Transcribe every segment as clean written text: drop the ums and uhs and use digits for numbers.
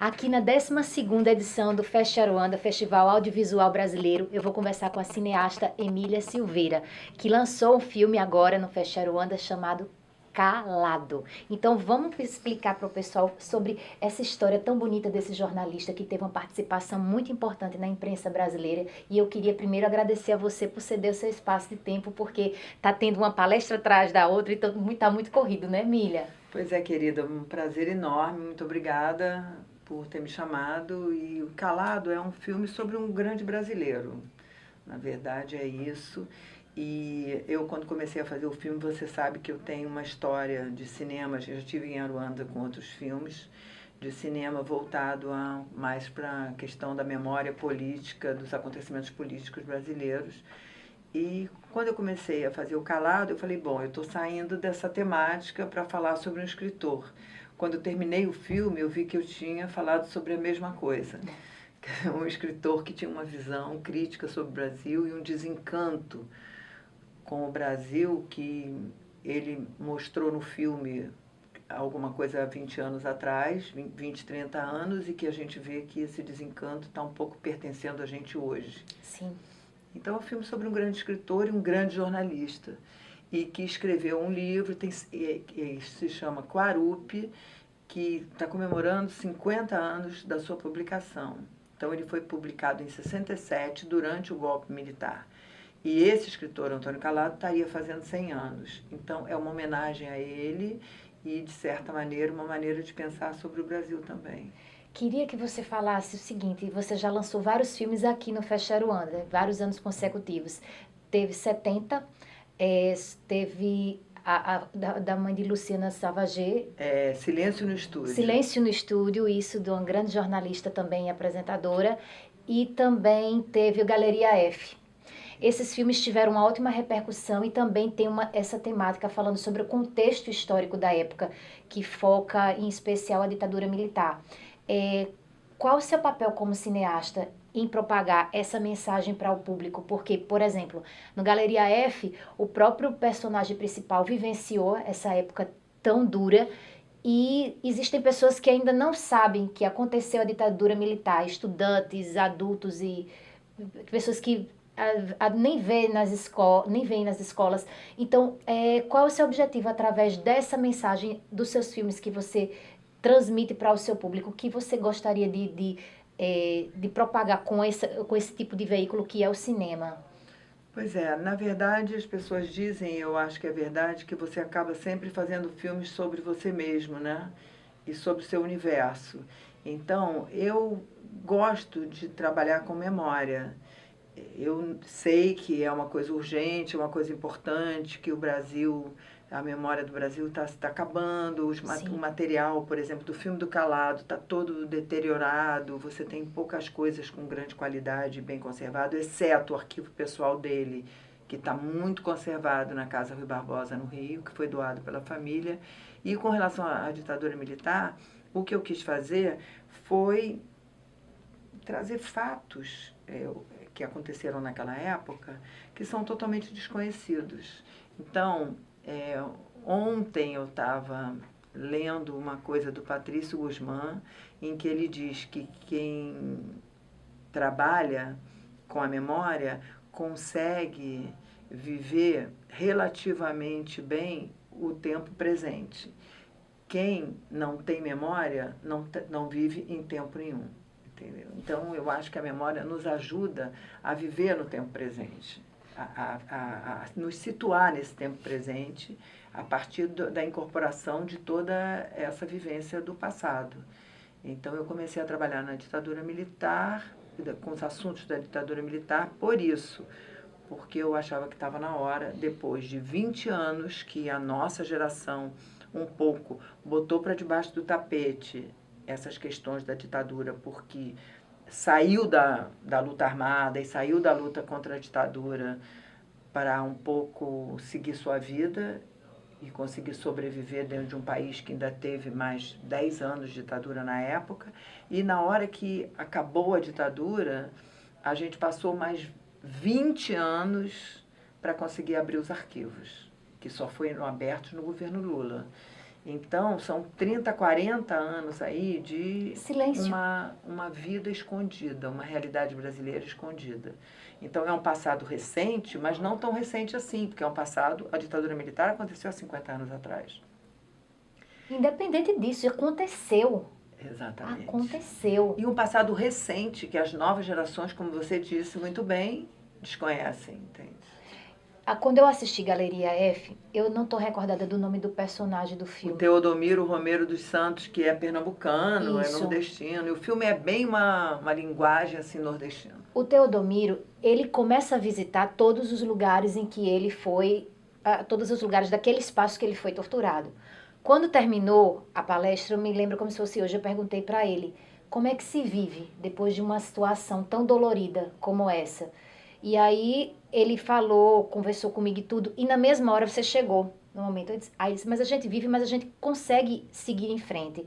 Aqui na 12ª edição do Fest Aruanda, Festival Audiovisual Brasileiro, eu vou conversar com a cineasta Emília Silveira, que lançou um filme agora no Fest Aruanda chamado Calado. Então vamos explicar para o pessoal sobre essa história tão bonita desse jornalista que teve uma participação muito importante na imprensa brasileira. E eu queria primeiro agradecer a você por ceder o seu espaço de tempo, porque tá tendo uma palestra atrás da outra e tá muito corrido, né, Emília? Pois é, querida, um prazer enorme, muito obrigada por ter me chamado. E o Calado é um filme sobre um grande brasileiro, na verdade é isso. E eu, quando comecei a fazer o filme, você sabe que eu tenho uma história de cinema, eu já estive em Aruanda com outros filmes, de cinema voltado mais para a questão da memória política, dos acontecimentos políticos brasileiros. E quando eu comecei a fazer o Calado, eu falei, bom, eu estou saindo dessa temática para falar sobre um escritor. Quando eu terminei o filme, eu vi que eu tinha falado sobre a mesma coisa. Um escritor que tinha uma visão crítica sobre o Brasil e um desencanto com o Brasil que ele mostrou no filme alguma coisa há 20 anos atrás, 20, 30 anos, e que a gente vê que esse desencanto está um pouco pertencendo a gente hoje. Sim. Então, é um filme sobre um grande escritor e um grande jornalista, e que escreveu um livro, se chama Quarupi, que está comemorando 50 anos da sua publicação. Então, ele foi publicado em 67, durante o golpe militar. E esse escritor, Antônio Calado, estaria fazendo 100 anos. Então, é uma homenagem a ele e, de certa maneira, uma maneira de pensar sobre o Brasil também. Queria que você falasse o seguinte, você já lançou vários filmes aqui no Fest Aruanda, vários anos consecutivos. Teve 70, teve da mãe de Luciana Savagé, Silêncio no Estúdio. Silêncio no Estúdio, isso de uma grande jornalista também, apresentadora, e também teve o Galeria F. Esses filmes tiveram uma ótima repercussão e também tem essa temática falando sobre o contexto histórico da época, que foca em especial a ditadura militar. Qual o seu papel como cineasta em propagar essa mensagem para o público? Porque, por exemplo, no Galeria F, o próprio personagem principal vivenciou essa época tão dura e existem pessoas que ainda não sabem que aconteceu a ditadura militar, estudantes, adultos e pessoas que nem veem nas escolas. Então, qual é o seu objetivo através dessa mensagem dos seus filmes que você transmite para o seu público? O que você gostaria de propagar com esse tipo de veículo que é o cinema? Pois é, na verdade as pessoas dizem, eu acho que é verdade, que você acaba sempre fazendo filmes sobre você mesmo, né? E sobre o seu universo. Então, eu gosto de trabalhar com memória. Eu sei que é uma coisa urgente, uma coisa importante, que o Brasil, a memória do Brasil está acabando, o material, por exemplo, do filme do Calado está todo deteriorado, você tem poucas coisas com grande qualidade, bem conservado, exceto o arquivo pessoal dele, que está muito conservado na Casa Rui Barbosa, no Rio, que foi doado pela família. E com relação à ditadura militar, o que eu quis fazer foi trazer fatos que aconteceram naquela época que são totalmente desconhecidos. Então, ontem eu estava lendo uma coisa do Patrício Guzmán, em que ele diz que quem trabalha com a memória consegue viver relativamente bem o tempo presente. Quem não tem memória não vive em tempo nenhum. Entendeu? Então, eu acho que a memória nos ajuda a viver no tempo presente, a nos situar nesse tempo presente a partir da incorporação de toda essa vivência do passado. Então, eu comecei a trabalhar na ditadura militar, com os assuntos da ditadura militar, por isso, porque eu achava que estava na hora, depois de 20 anos que a nossa geração um pouco botou para debaixo do tapete essas questões da ditadura, porque saiu da luta armada e saiu da luta contra a ditadura para um pouco seguir sua vida e conseguir sobreviver dentro de um país que ainda teve mais 10 anos de ditadura na época. E na hora que acabou a ditadura, a gente passou mais 20 anos para conseguir abrir os arquivos, que só foram abertos no governo Lula. Então, são 30, 40 anos aí de Silêncio. uma vida escondida, uma realidade brasileira escondida. Então, é um passado recente, mas não tão recente assim, porque é um passado, a ditadura militar aconteceu há 50 anos atrás. Independente disso, aconteceu. Exatamente. Aconteceu. E um passado recente que as novas gerações, como você disse muito bem, desconhecem, entende? Quando eu assisti Galeria F, eu não estou recordada do nome do personagem do O filme. Teodomiro Romero dos Santos, que é pernambucano, é Isso. nordestino, e o filme é bem uma linguagem assim nordestina. O Teodomiro, ele começa a visitar todos os lugares em que ele foi, todos os lugares daquele espaço que ele foi torturado. Quando terminou a palestra, eu me lembro como se fosse hoje, eu perguntei para ele, como é que se vive depois de uma situação tão dolorida como essa? E aí ele falou, conversou comigo e tudo, e na mesma hora você chegou, no momento. Aí ele disse, mas a gente vive, mas a gente consegue seguir em frente.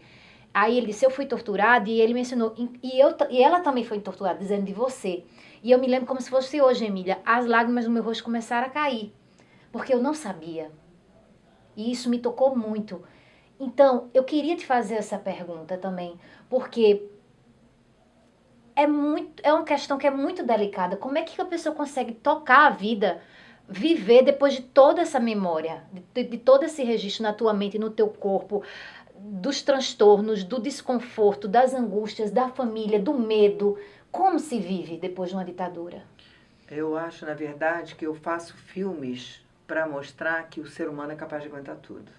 Aí ele disse, eu fui torturada, e ele me ensinou, e ela também foi torturada, dizendo de você. E eu me lembro como se fosse hoje, Emília, as lágrimas no meu rosto começaram a cair, porque eu não sabia. E isso me tocou muito. Então, eu queria te fazer essa pergunta também, porque é uma questão que é muito delicada. Como é que a pessoa consegue tocar a vida, viver depois de toda essa memória, de todo esse registro na tua mente, no teu corpo, dos transtornos, do desconforto, das angústias, da família, do medo? Como se vive depois de uma ditadura? Eu acho, na verdade, que eu faço filmes para mostrar que o ser humano é capaz de aguentar tudo.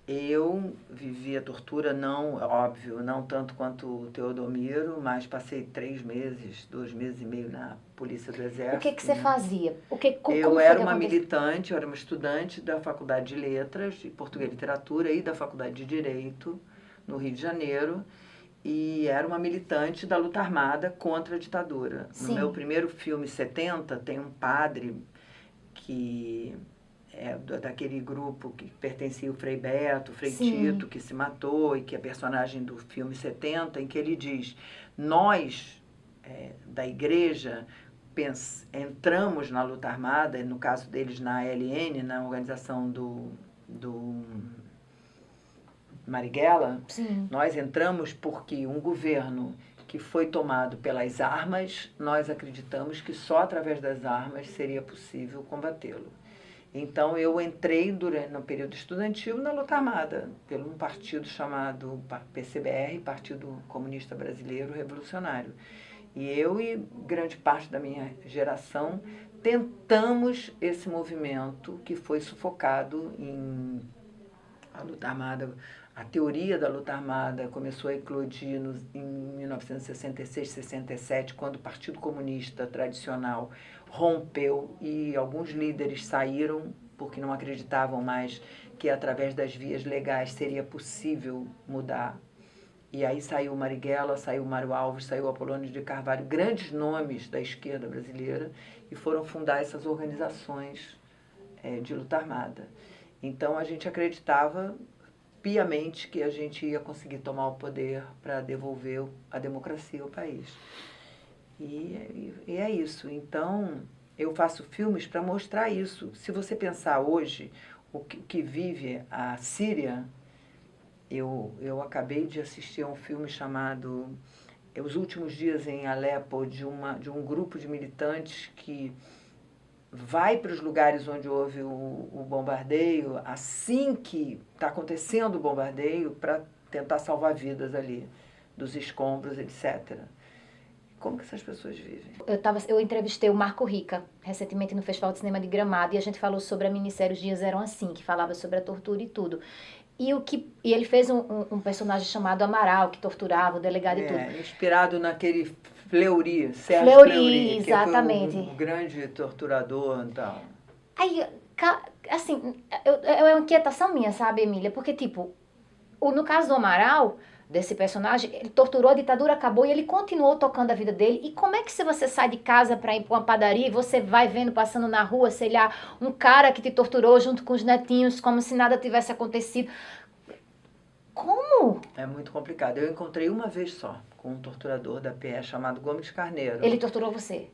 Eu vivi a tortura, não, óbvio, não tanto quanto o Teodomiro, mas passei 3 meses, 2 meses e meio na Polícia do Exército. O que que você fazia? Como Eu foi era que uma aconteceu? militante, eu era uma estudante da Faculdade de Letras, de Português e Literatura e da Faculdade de Direito, no Rio de Janeiro, e era uma militante da luta armada contra a ditadura. Sim. No meu primeiro filme, 70, tem um padre que é daquele grupo que pertencia ao Frei Beto, Frei Sim. Tito, que se matou, e que é personagem do filme 70, em que ele diz, nós, da igreja, entramos na luta armada, no caso deles na ALN, na organização do Marighella, Sim. nós entramos porque um governo que foi tomado pelas armas, nós acreditamos que só através das armas seria possível combatê-lo. Então, eu entrei no período estudantil na luta armada, por um partido chamado PCBR, Partido Comunista Brasileiro Revolucionário. E eu e grande parte da minha geração tentamos esse movimento que foi sufocado em a luta armada. A teoria da luta armada começou a eclodir em 1966, 67, quando o Partido Comunista tradicional rompeu e alguns líderes saíram porque não acreditavam mais que através das vias legais seria possível mudar. E aí saiu Marighella, saiu Mário Alves, saiu Apolônio de Carvalho, grandes nomes da esquerda brasileira, e foram fundar essas organizações de luta armada. Então a gente acreditava piamente que a gente ia conseguir tomar o poder para devolver a democracia ao país. E é isso. Então, eu faço filmes para mostrar isso. Se você pensar hoje, o que vive a Síria, eu acabei de assistir a um filme chamado Os Últimos Dias em Alepo, de um grupo de militantes que vai para os lugares onde houve o bombardeio, assim que está acontecendo o bombardeio, para tentar salvar vidas ali, dos escombros, etc. Como que essas pessoas vivem? Eu entrevistei o Marco Rica, recentemente no Festival de Cinema de Gramado, e a gente falou sobre a minissérie Os Dias Eram Assim, que falava sobre a tortura e tudo. E ele fez um personagem chamado Amaral, que torturava o delegado e tudo. Inspirado naquele Fleury, Sérgio Fleury, que exatamente. foi um grande torturador e tal. Aí, assim, é uma inquietação minha, sabe, Emília? Porque, tipo, no caso do Amaral, desse personagem, ele torturou, a ditadura acabou e ele continuou tocando a vida dele. E como é que se você sai de casa pra ir pra uma padaria e você vai vendo, passando na rua, sei lá, um cara que te torturou junto com os netinhos, como se nada tivesse acontecido? Como? É muito complicado. Eu encontrei uma vez só com um torturador da PE chamado Gomes Carneiro. Ele torturou você?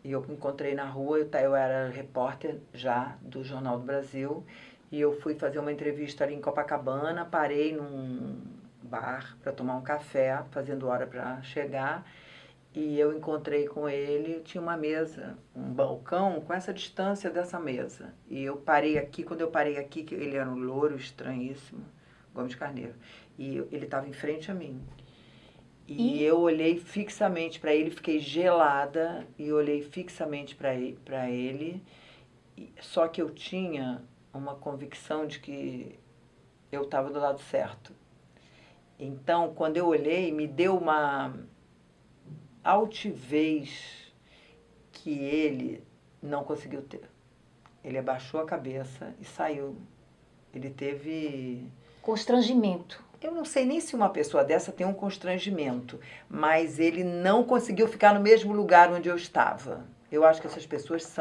E eu encontrei na rua, eu era repórter já do Jornal do Brasil, e eu fui fazer uma entrevista ali em Copacabana, parei num bar para tomar um café, fazendo hora para chegar, e eu encontrei com ele, tinha uma mesa, um balcão com essa distância dessa mesa. E eu parei aqui, quando eu parei aqui, que ele era um louro estranhíssimo, Gomes Carneiro, e ele estava em frente a mim. E eu olhei fixamente para ele, fiquei gelada e olhei fixamente para ele, só que eu tinha uma convicção de que eu estava do lado certo. Então, quando eu olhei, me deu uma altivez que ele não conseguiu ter. Ele abaixou a cabeça e saiu. Ele teve... Constrangimento. Eu não sei nem se uma pessoa dessa tem um constrangimento, mas ele não conseguiu ficar no mesmo lugar onde eu estava. Eu acho que essas pessoas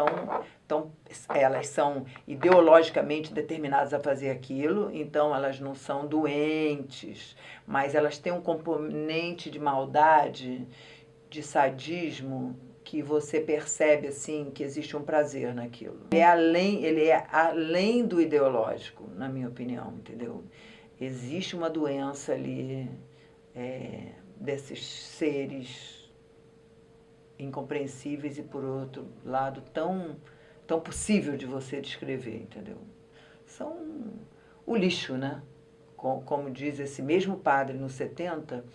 elas são ideologicamente determinadas a fazer aquilo, então elas não são doentes, mas elas têm um componente de maldade, de sadismo, que você percebe assim que existe um prazer naquilo. Ele é além do ideológico, na minha opinião, entendeu? Existe uma doença ali desses seres incompreensíveis e, por outro lado, tão possível de você descrever, entendeu? São o lixo, né? Como diz esse mesmo padre nos 70,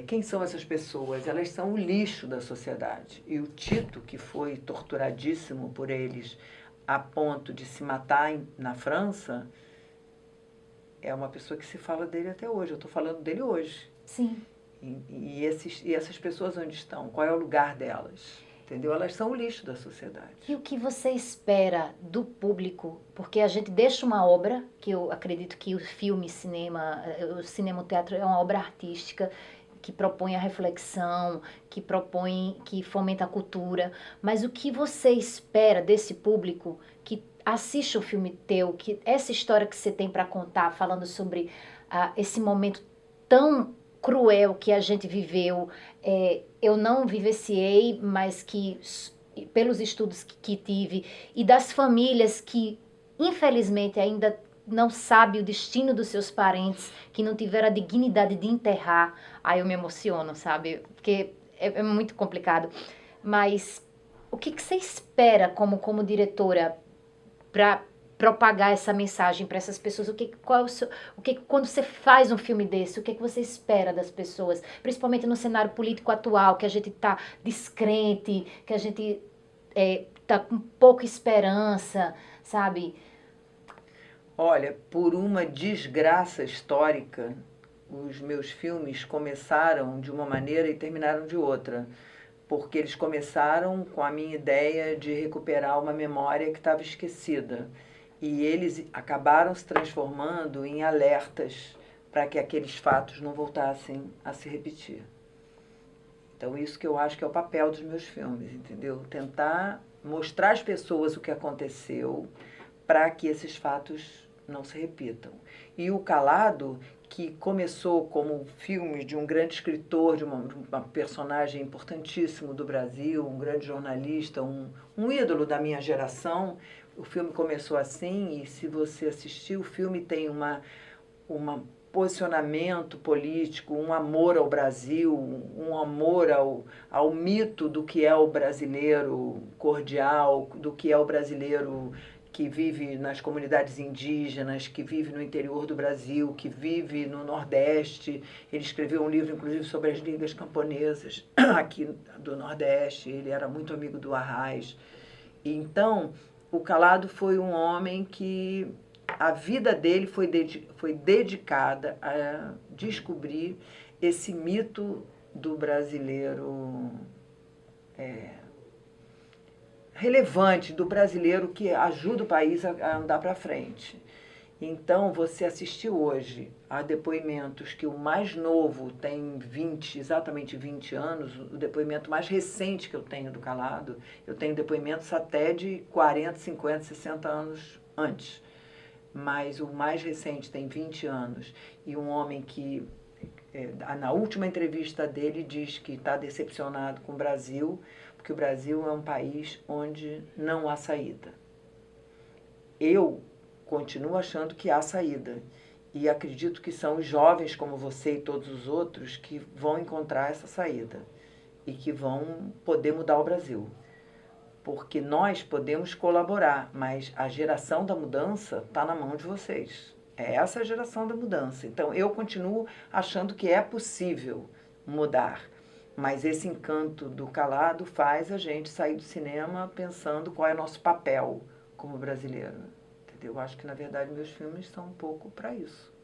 quem são essas pessoas? Elas são o lixo da sociedade. E o Tito, que foi torturadíssimo por eles a ponto de se matar na França, é uma pessoa que se fala dele até hoje. Eu estou falando dele hoje. Sim. E essas pessoas onde estão? Qual é o lugar delas? Entendeu? Elas são o lixo da sociedade. E o que você espera do público? Porque a gente deixa uma obra, que eu acredito que o filme, o cinema, o teatro é uma obra artística que propõe a reflexão, que fomenta a cultura. Mas o que você espera desse público que assiste o filme teu, que essa história que você tem para contar, falando sobre esse momento tão cruel que a gente viveu, eu não vivenciei, mas que pelos estudos que tive, e das famílias que infelizmente ainda não sabem o destino dos seus parentes, que não tiveram a dignidade de enterrar, aí eu me emociono, sabe? Porque é muito complicado. Mas o que você espera como diretora para propagar essa mensagem para essas pessoas? Quando você faz um filme desse, o que você espera das pessoas? Principalmente no cenário político atual, que a gente está descrente, que a gente está com pouca esperança, sabe? Olha, por uma desgraça histórica, os meus filmes começaram de uma maneira e terminaram de outra. Porque eles começaram com a minha ideia de recuperar uma memória que estava esquecida. E eles acabaram se transformando em alertas para que aqueles fatos não voltassem a se repetir. Então, isso que eu acho que é o papel dos meus filmes, entendeu? Tentar mostrar às pessoas o que aconteceu para que esses fatos não se repitam. E O Calado, que começou como filme de um grande escritor, de uma personagem importantíssimo do Brasil, um grande jornalista, um ídolo da minha geração. O filme começou assim, e se você assistir, o filme tem um posicionamento político, um amor ao Brasil, um amor ao mito do que é o brasileiro cordial, do que é o brasileiro que vive nas comunidades indígenas, que vive no interior do Brasil, que vive no Nordeste. Ele escreveu um livro, inclusive, sobre as ligas camponesas aqui do Nordeste. Ele era muito amigo do Arraiz. Então, o Calado foi um homem que a vida dele foi dedicada a descobrir esse mito do brasileiro relevante, do brasileiro que ajuda o país a andar para frente. Então, você assistiu hoje a depoimentos que o mais novo tem exatamente 20 anos, o depoimento mais recente que eu tenho do Calado, eu tenho depoimentos até de 40, 50, 60 anos antes. Mas o mais recente tem 20 anos. E um homem que, na última entrevista dele, diz que está decepcionado com o Brasil, porque o Brasil é um país onde não há saída. Eu, continuo achando que há saída. E acredito que são os jovens como você e todos os outros que vão encontrar essa saída e que vão poder mudar o Brasil. Porque nós podemos colaborar, mas a geração da mudança está na mão de vocês. É essa a geração da mudança. Então, eu continuo achando que é possível mudar. Mas esse encanto do calado faz a gente sair do cinema pensando qual é o nosso papel como brasileiro. Eu acho que, na verdade, meus filmes são um pouco para isso.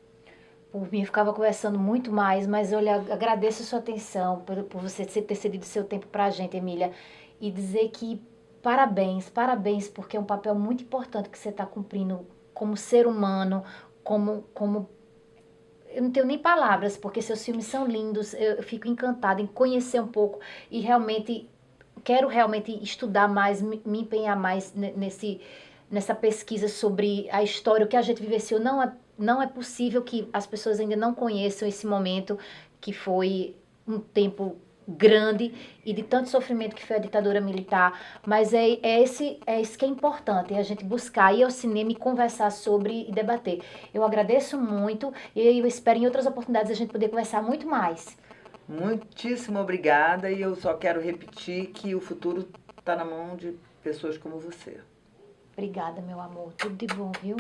Por mim, eu ficava conversando muito mais, mas eu lhe agradeço a sua atenção, por você ter cedido seu tempo para a gente, Emília, e dizer que parabéns, parabéns, porque é um papel muito importante que você está cumprindo como ser humano, como eu não tenho nem palavras, porque seus filmes são lindos, eu fico encantada em conhecer um pouco e realmente, quero realmente estudar mais, me empenhar mais nessa pesquisa sobre a história, o que a gente vivenciou. Não é possível que as pessoas ainda não conheçam esse momento que foi um tempo grande e de tanto sofrimento que foi a ditadura militar, mas é isso que é importante, é a gente buscar ir ao cinema e conversar sobre e debater. Eu agradeço muito e eu espero em outras oportunidades a gente poder conversar muito mais. Muitíssimo obrigada e eu só quero repetir que o futuro está na mão de pessoas como você. Obrigada, meu amor. Tudo de bom, viu?